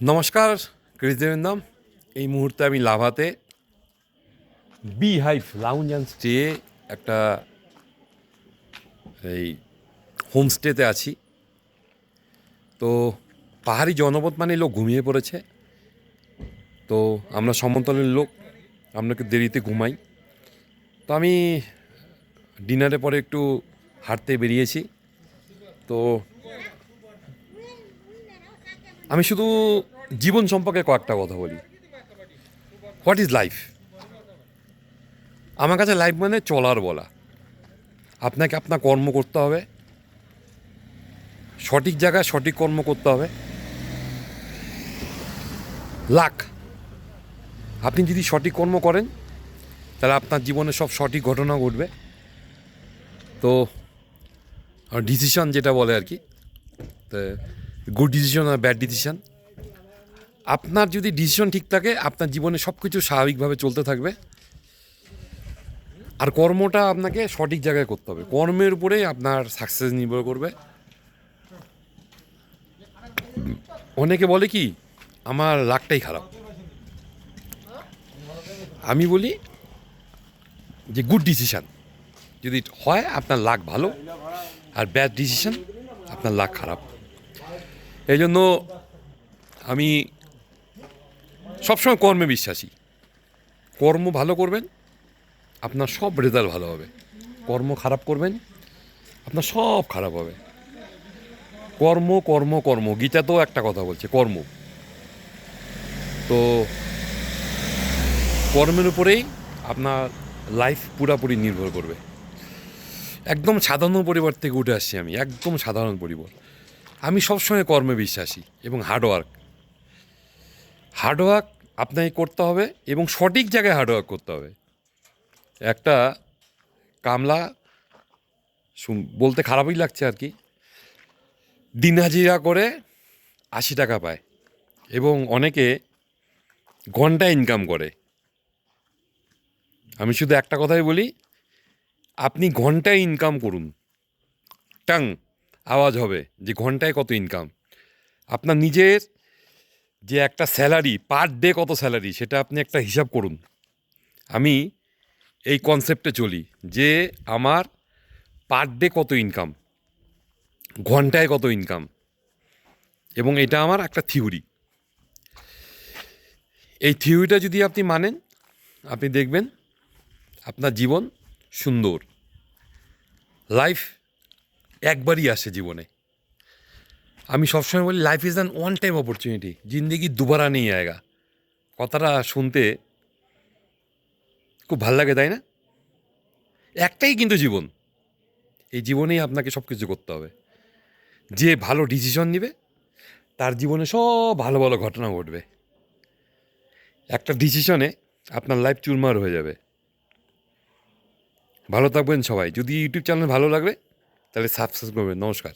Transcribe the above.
নমস্কার কৃষ্ণদেবেন্দম। এই মুহূর্তে আমি লাভাতে bee hive lounge and stay একটা এই হোমস্টেতে আছি। তো পাহাড়ি জনপদ মানে লোক ঘুমিয়ে পড়েছে। তো আমরা সমতলের লোক, আপনাকে দেরিতে ঘুমাই। তো আমি ডিনারের পরে একটু হাঁটতে বেরিয়েছি। তো আমি শুধু জীবন সম্পর্কে কয়েকটা কথা বলি। What is life? আমার কাছে লাইফ মানে চলার বলা। আপনাকে আপনার কর্ম করতে হবে, সঠিক জায়গায় সঠিক কর্ম করতে হবে। লাক, আপনি যদি সঠিক কর্ম করেন তাহলে আপনার জীবনে সব সঠিক ঘটনা ঘটবে। তো ডিসিশন যেটা বলে আর কি, তো গুড ডিসিশন আর ব্যাড ডিসিশন, আপনার যদি ডিসিশন ঠিক থাকে আপনার জীবনে সব কিছু স্বাভাবিকভাবে চলতে থাকবে। আর কর্মটা আপনাকে সঠিক জায়গায় করতে হবে। কর্মের উপরেই আপনার সাকসেস নির্ভর করবে। অনেকে বলে কি আমার লাকটাই খারাপ, আমি বলি যে গুড ডিসিশান যদি হয় আপনার লাক ভালো, আর ব্যাড ডিসিশন আপনার লাক খারাপ। এই জন্য আমি সবসময় কর্মে বিশ্বাসী। কর্ম ভালো করবেন, আপনার সব রেজাল্ট ভালো হবে। কর্ম খারাপ করবেন, আপনার সব খারাপ হবে। কর্ম কর্ম কর্ম, গীতা তো একটা কথা বলছে কর্ম। তো কর্মের উপরেই আপনার লাইফ পুরাপুরি নির্ভর করবে। একদম সাধারণ পরিবার থেকে উঠে আসছি আমি, একদম সাধারণ পরিবার। আমি সবসময় কর্মে বিশ্বাসী এবং হার্ডওয়ার্ক। হার্ডওয়ার্ক আপনাকে করতে হবে এবং সঠিক জায়গায় হার্ডওয়ার্ক করতে হবে। একটা কামলা, বলতে খারাপই লাগছে আর কি, দিন হাজিরা করে 80 টাকা পায় এবং অনেকে ঘন্টায় ইনকাম করে। আমি শুধু একটা কথাই বলি, আপনি ঘন্টায় ইনকাম করুন। টাং আওয়াজ হবে যে ঘন্টায় কত ইনকাম। আপনার নিজের যে একটা স্যালারি, পার ডে কত স্যালারি, সেটা আপনি একটা হিসাব করুন। আমি এই কনসেপ্টে চলি যে আমার পার ডে কত ইনকাম, ঘন্টায় কত ইনকাম, এবং এটা আমার একটা থিওরি। এই থিওরিটা যদি আপনি মানেন, আপনি দেখবেন আপনার জীবন সুন্দর। লাইফ একবারই আসে জীবনে। আমি সবসময় বলি life is an one time opportunity, জিন্দেগি দুবারা নেই আয়েগা। কথাটা শুনতে খুব ভাল লাগে, তাই না? একটাই কিন্তু জীবন, এই জীবনেই আপনাকে সব কিছু করতে হবে। যে ভালো ডিসিশন নেবে তার জীবনে সব ভালো ভালো ঘটনা ঘটবে। একটা ডিসিশনে আপনার লাইফ চুরমার হয়ে যাবে। ভালো থাকবেন সবাই। যদি ইউটিউব চ্যানেল ভালো লাগবে তাহলে সাবস্ক্রাইব করবেন। নমস্কার।